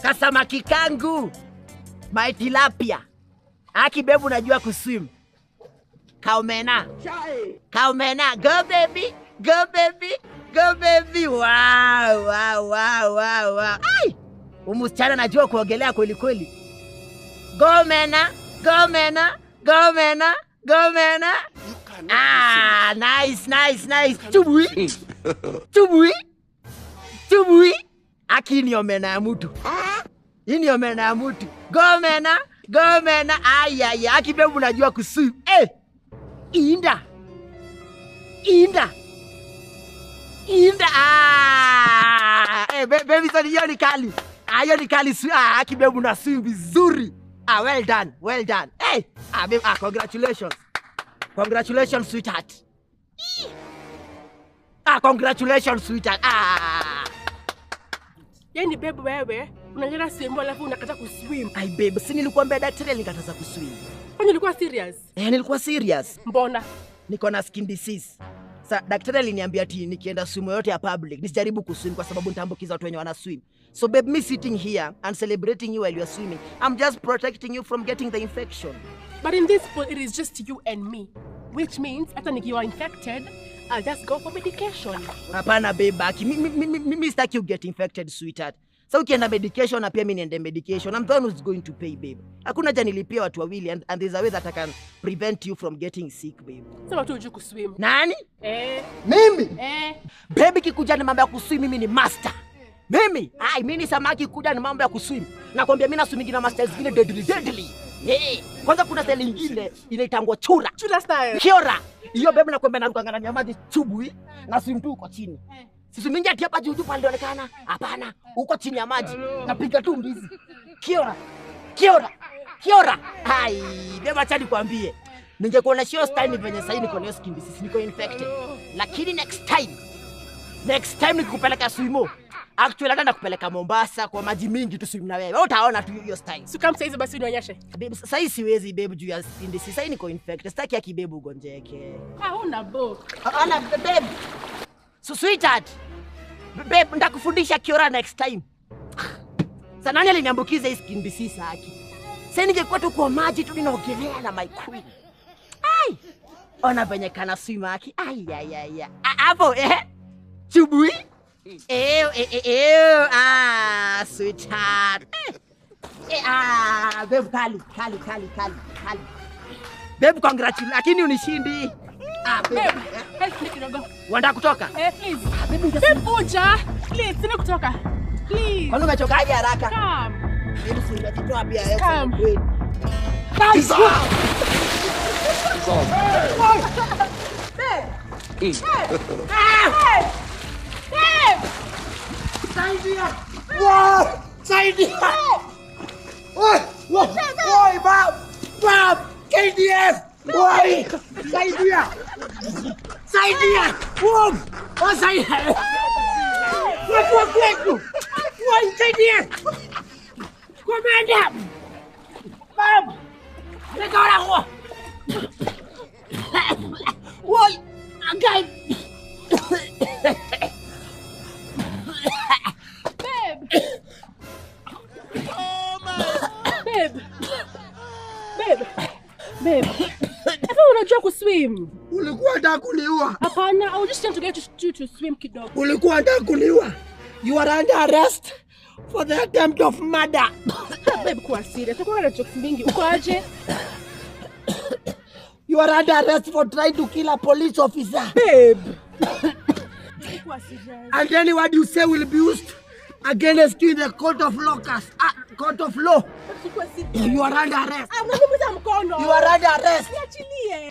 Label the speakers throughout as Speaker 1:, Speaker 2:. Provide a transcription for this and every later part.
Speaker 1: Kasamaki kangu. My tilapia. Aki bebu najua kuswim. Kaomena. Kaomena. Go baby. Go baby. Go baby. Wow, wow, wow, wow, wow. Ai! Umusichana najua kuogelea kweli kweli. Go mena. Go mena. Go mena. Go mena. Ah, nice, nice, nice. Chubui. Chubui. Chubui. Aki ni omena ya mtu. Hii ni omena ya mtu. Go mena. Go mena. Ai, ai, aki bebu najua kuswim. Inda. Inda. Inda. Baby so hiyo ni kali. Hiyo ni kali. Aki bebu na swim vizuri. Well done. Well done. Babe, congratulations. Congratulations, sweetheart. Congratulations, sweetheart.
Speaker 2: Yani babe wewe, unaangalia simu alafu unakata kuswim.
Speaker 1: Ai babe, si nilikuambia daktari alikataza kuswim.
Speaker 2: Kwani ulikuwa serious?
Speaker 1: Nilikuwa serious.
Speaker 2: Mbona?
Speaker 1: Niko na skin disease. Daktari aliniambia ati nikienda swim yote ya public, nisijaribu kuswim kwa sababu nitaambukiza watu wenye wana swim. So babe, me sitting here and celebrating you while you're swimming, I'm just protecting you from getting the infection.
Speaker 2: But in this point, it is just you and me. Which means, if you are infected, I'll just go for medication.
Speaker 1: Hapana babe, me sitaki you get infected, sweetheart. So ukienda medication na pia mimi niende medication. I'm the one who's going to pay, babe. Hakuna haja nilipia watu wawili and there's a way that I can prevent you from getting sick, babe.
Speaker 2: Sema tu unajua kuswim.
Speaker 1: Nani? Mimi?
Speaker 2: Baby
Speaker 1: kikuja ni mambo ya kuswim, mimi ni master. Mimi? Mimi ni samaki kuja ni mambo ya kuswim. Nakwambia mimi naswim na masters zingine deadly. Kwanza kuna style nyingine inaitangwa chura.
Speaker 2: Chura style.
Speaker 1: Kiora. Hiyo babe nakwambia naruka ndani ya maji chubui na swim tu uko chini. Sisi mingi ati hapa juu pale inaonekana. Hapana, uko chini ya maji. Napiga tu mbizi. Kiora. Kiora. Kiora. Hai, babe acha nikwambie. Ningekuona sio style venye sasa niko na skin disease, niko infected. Lakini next time nikikupeleka swimo. Actually hata nakupeleka Mombasa kwa maji mingi tu swim na wewe. Wewe utaona tu hiyo style.
Speaker 2: So kama saizi basi unionyeshe.
Speaker 1: Babe, sasa siwezi babe juu ya skin disease. Sasa niko infected. Sitaki akibebu ugonjeke.
Speaker 2: Una bo.
Speaker 1: Ana babe. So sweetheart. Babe, nitakufundisha kiora next time. Sasa nani aliniambukiza hii skin disease haki? Sasa ningekuwa tu kwa maji tu ninaogelea na my queen. Ai! Ona venye kana swim haki. Ai. Hapo Chubui? Sweetheart. Babe, kali. Babe, congratulations. Lakini unishindi.
Speaker 2: Babe, help me kidogo.
Speaker 1: Wanda kutoka?
Speaker 2: Please. Babe, uja. Please, sina kutoka. Please.
Speaker 1: Kwani umechoka aje haraka?
Speaker 2: Come.
Speaker 1: Babe, sina kitoa pia wewe.
Speaker 2: Come.
Speaker 1: Saidia! Wow! Saidia! Oi, Bob! KDF! Oi! Saidia! Wow! Oh, Saidia! Kwetu! Oi, Saidia! Komanda! Bob! Rekola ko! Oi! Agay!
Speaker 2: Babe. Hata unajua kuswim.
Speaker 1: Ulikuwa unataka kuniua?
Speaker 2: Hapana, I was just trying to get you to swim kidogo.
Speaker 1: Ulikuwa unataka kuniua? You are under arrest for the attempt of murder.
Speaker 2: Babe, kuwa serious. Utakuwa na jokes mingi. Uko aje?
Speaker 1: You are under arrest for trying to kill a police officer.
Speaker 2: Babe. Kuwa serious.
Speaker 1: And any word you say will be used against you in the court of law. Court of law. You are under arrest. You are under arrest.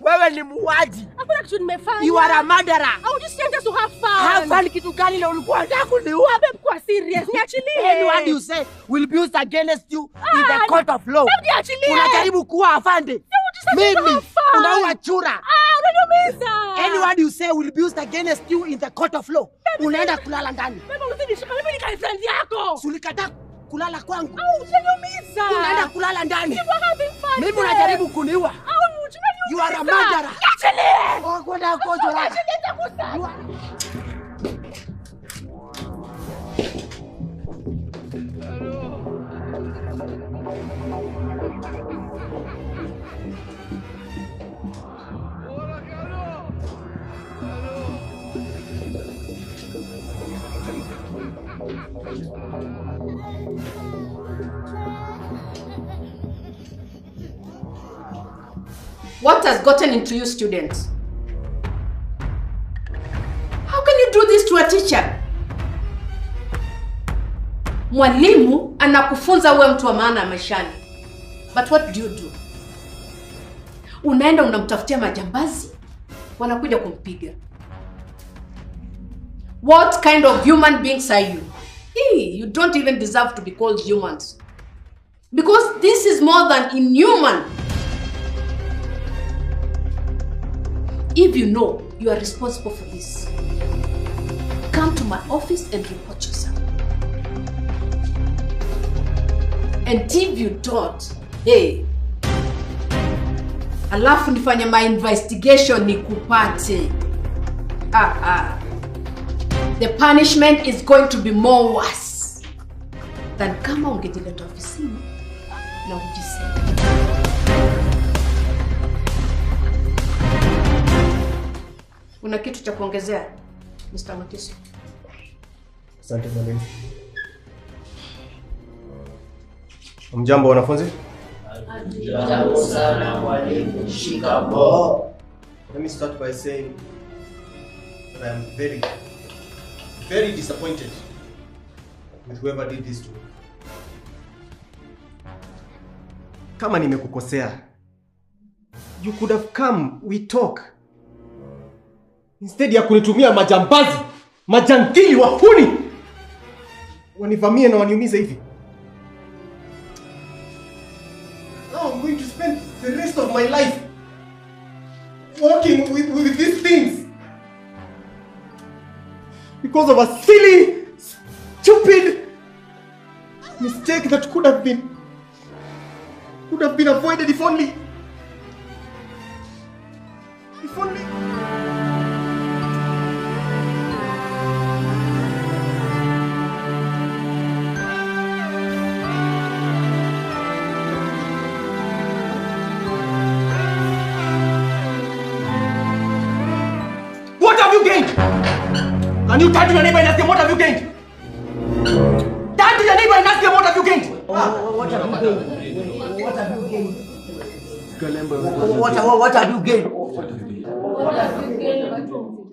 Speaker 1: Wewe ni muuaji.
Speaker 2: Hakuna kitu nimefanya.
Speaker 1: You are a murderer.
Speaker 2: I was just trying to have fun.
Speaker 1: Have fun kitu gani leo ulikuwa unataka kuniua?
Speaker 2: Babe, kuwa serious. Niachilie.
Speaker 1: Any word you say will be used against you in the court of law.
Speaker 2: Babe, niachilie.
Speaker 1: Unajaribu kuwa afande. Mimi unaua chura.
Speaker 2: Unaniumiza.
Speaker 1: Any word you say will be used against you in the court of law. Unaenda kulala ndani.
Speaker 2: Babe, usinishika. Mimi ni girlfriend yako.
Speaker 1: Ulikata kulala kwangu.
Speaker 2: Unaniumiza.
Speaker 1: Unaenda kulala ndani. Mimi
Speaker 2: Babe.
Speaker 1: unajaribu kuniua. You are a murderer.
Speaker 2: Niachilie.
Speaker 1: Oh, kwenda kojo la.
Speaker 3: What has gotten into you students? How can you do this to a teacher? Mwalimu anakufunza uwe mtu wa maana maishani. But what do? Unaenda unamtafutia majambazi, wanakuja kumpiga. What kind of human beings are you? You don't even deserve to be called humans. Because this is more than inhuman. If you know you are responsible for this, come to my office and report yourself. And if you don't, alafu nifanye my investigation nikupate. The punishment is going to be more worse than kama ungejileta ofisini na ujisema. Una kitu cha kuongezea, Mr. Matiso?
Speaker 4: Asante mwalimu. Mjambo wanafunzi?
Speaker 1: Jambo sana mwalimu. Shikamoo.
Speaker 4: Let me start by saying that I am very, very disappointed with whoever did this to me. Kama nimekukosea, you could have come, we talk. Instead ya kunitumia majambazi, majangili wahuni, wanivamie na waniumize hivi. Now I'm going to spend the rest of my life working with these things because of a silly, stupid mistake that could have been avoided if only. What have you gained? Can you turn to your neighbor and ask him what have you gained? Turn to your neighbor and ask him what have you gained?
Speaker 1: What have you gained?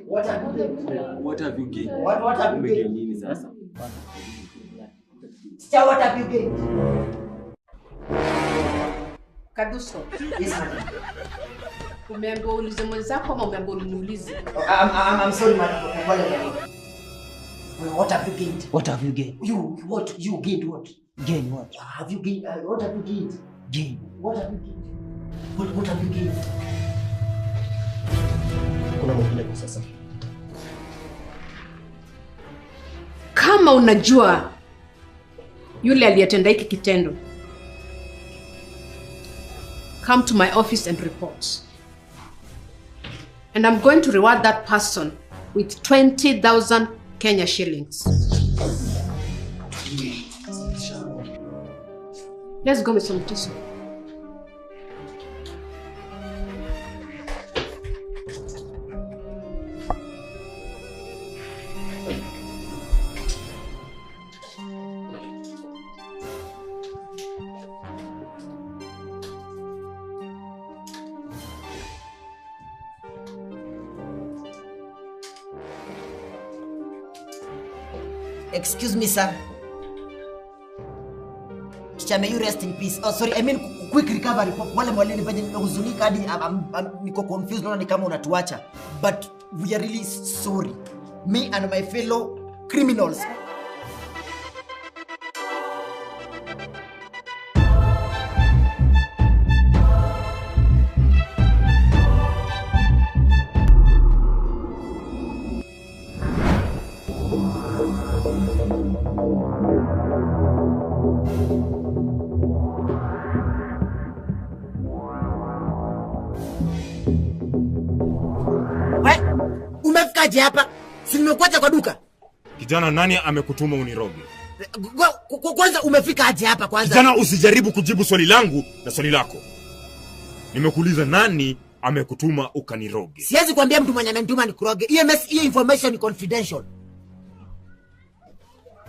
Speaker 1: What have you gained? What have you gained?
Speaker 3: Kaduso.
Speaker 1: Yes, madam.
Speaker 3: Umeambiwa ulize mwenzako ama umeambiwa uniulize?
Speaker 1: I'm sorry, madam. What have you gained? What have you gained? You gained what? Gain what? Have you gained? What have you gained? Gain. What have you gained? What have you gained?
Speaker 4: Kuna mwingine kwa sasa.
Speaker 3: Kama unajua yule aliyetenda hiki kitendo, come to my office and report. And I'm going to reward that person with 20,000 Kenya shillings. Let's go with some tissue.
Speaker 1: Excuse me, sir. Teacher, may you rest in peace. Oh, sorry. I mean, quick recovery. Wale mwalimu fanya nimehuzunika hadi niko confused naona ni kama unatuacha. But we are really sorry. Me and my fellow criminals. Umefikaje hapa? Si nimekuacha kwa duka.
Speaker 5: Kijana, nani amekutuma uniroge?
Speaker 1: Kwanza umefika aje hapa kwanza?
Speaker 5: Kijana, usijaribu kujibu swali langu na swali lako. Nimekuuliza nani amekutuma ukaniroge.
Speaker 1: Siwezi kuambia mtu mwenye amenituma nikuroge. EMS, hiyo information ni confidential.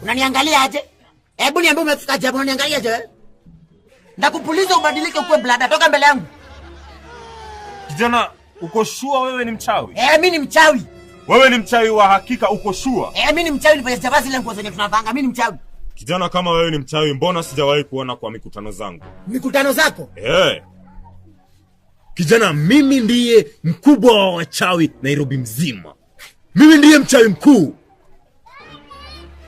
Speaker 1: Unaniangalia aje? Hebu niambie umefika aje? Unaniangalia aje wewe? Ndakupuliza ubadilike ukue blada, toka mbele yangu.
Speaker 5: Kijana, uko sure wewe ni mchawi?
Speaker 1: Mimi ni mchawi.
Speaker 5: Wewe ni mchawi wa hakika, uko sure?
Speaker 1: Mimi ni mchawi, nipaya sijavazi ile nguo zenye tunavanga, mimi ni mchawi.
Speaker 5: Kijana, kama wewe ni mchawi, mbona sijawahi kuona kwa mikutano zangu?
Speaker 1: Mikutano zako?
Speaker 5: Kijana, mimi ndiye mkubwa wa wachawi Nairobi mzima. Mimi ndiye mchawi mkuu.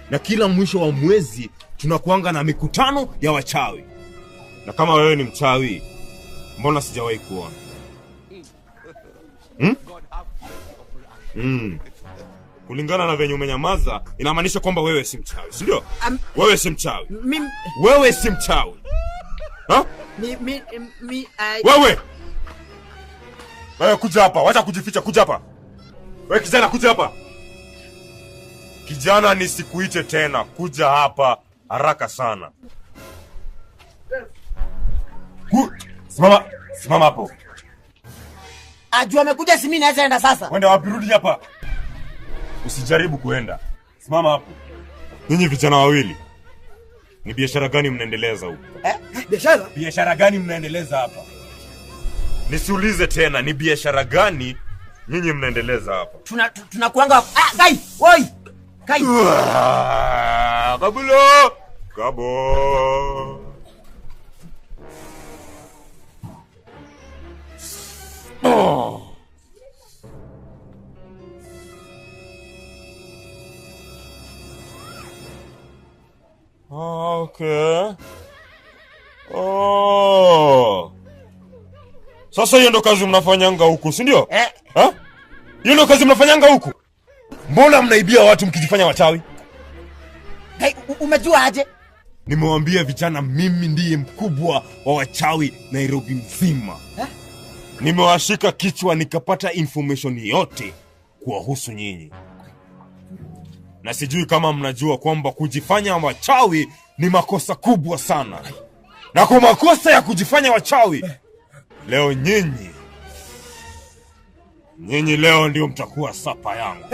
Speaker 5: Na kila mwisho wa mwezi tunakuanga na mikutano ya wachawi. Na kama wewe ni mchawi, mbona sijawahi kuona? Kulingana na venye umenyamaza, inamaanisha kwamba wewe si mchawi, si ndio? Wewe si mchawi. Wewe si mchawi. Ha? Wewe! Wewe kuja hapa, wacha kujificha, kuja hapa. Wewe kijana, kuja hapa. Kijana, nisikuite tena, kuja hapa haraka sana. Simama hapo.
Speaker 1: Ajua amekuja, si mimi naweza enda sasa.
Speaker 5: Kwenda wapi? Rudi hapa. Usijaribu kuenda. Simama hapo. Ninyi vijana wawili, ni biashara gani mnaendeleza huko?
Speaker 4: Biashara?
Speaker 5: Biashara gani mnaendeleza hapa? Nisiulize tena, ni biashara gani nyinyi mnaendeleza hapa?
Speaker 1: Tunakuanga Kai, woi. Kai.
Speaker 5: Kabulo. Kabo. Okay. Sasa hiyo ndo kazi mnafanyanga huku, si ndio? Hiyo ndo kazi mnafanyanga huku? Mbona mnaibia watu mkijifanya wachawi?
Speaker 1: Kai, umejua aje?
Speaker 5: Nimewaambia vijana, mimi ndiye mkubwa wa wachawi Nairobi mzima. Nimewashika kichwa nikapata information yote kuwahusu nyinyi. Na sijui kama mnajua kwamba kujifanya wachawi ni makosa kubwa sana. Na kwa makosa ya kujifanya wachawi, leo nyinyi leo ndio mtakuwa sapa yangu.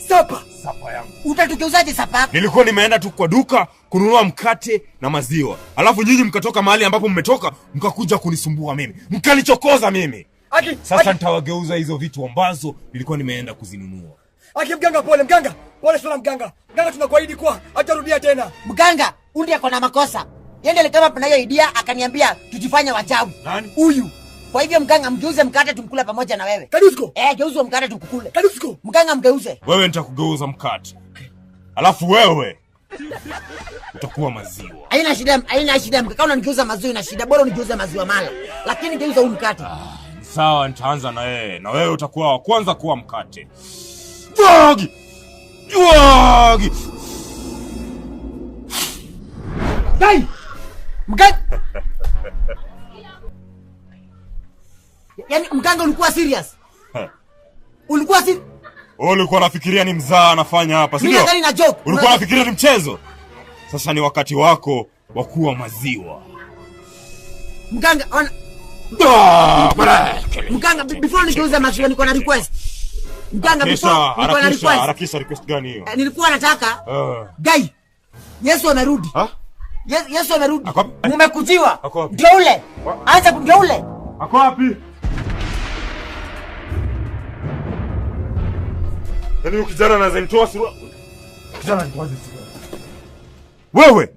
Speaker 4: Sapa?
Speaker 5: Sapa yangu.
Speaker 1: Utatukeuzaje sapa?
Speaker 5: Nilikuwa nimeenda tu kwa duka kununua mkate na maziwa. Alafu nyinyi mkatoka mahali ambapo mmetoka, mkakuja kunisumbua mimi. Mkanichokoza mimi. Sasa nitawageuza hizo vitu ambazo nilikuwa nimeenda kuzinunua.
Speaker 4: Mganga, pole mganga. Pole sana mganga. Mganga, tunakuahidi kuwa hatarudia tena.
Speaker 1: Mganga, ndiye ako na makosa. Yeye ndiye kama tunayo idea akaniambia tujifanye wachawi.
Speaker 5: Nani?
Speaker 1: Huyu. Kwa hivyo mganga, mgeuze mkate tumkule pamoja na wewe.
Speaker 4: Kadusko.
Speaker 1: Geuza mkate tukukule.
Speaker 4: Kadusko.
Speaker 1: Mganga, mgeuze.
Speaker 5: Wewe nitakugeuza mkate. Alafu wewe utakuwa maziwa.
Speaker 1: Haina shida mkaka, unanigeuza maziwa ina shida. Bora unigeuze maziwa mala. Lakini geuza huu mkate.
Speaker 5: Sawa, nitaanza na wewe. Na wewe utakuwa wa kwanza kuwa mkate. Wagi!
Speaker 1: Dai! Mganga! Yaani mganga ulikuwa serious? Ulikuwa serious?
Speaker 5: Ulikuwa unafikiria ni mzaa anafanya hapa, si ndio?
Speaker 1: Mimi na joke.
Speaker 5: Ulikuwa unafikiria ni mchezo? Sasa ni wakati wako wa kuwa maziwa.
Speaker 1: Mganga, Mganga, before nigeuza maziwa niko na request. Mganga, before niko na request.
Speaker 5: Harakisha request gani hiyo?
Speaker 1: Nilikuwa nataka Guy. Yesu amerudi. Yesu amerudi. Mmekujiwa. Ndio ule. Anza ndio ule.
Speaker 5: Ako wapi? Yaani kijana anaweza nitoa suruali. Kijana nitoaje suruali?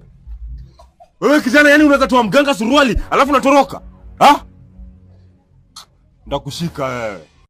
Speaker 5: Wewe kijana, yani unaweza toa mganga suruali alafu unatoroka? Ndakushika wewe.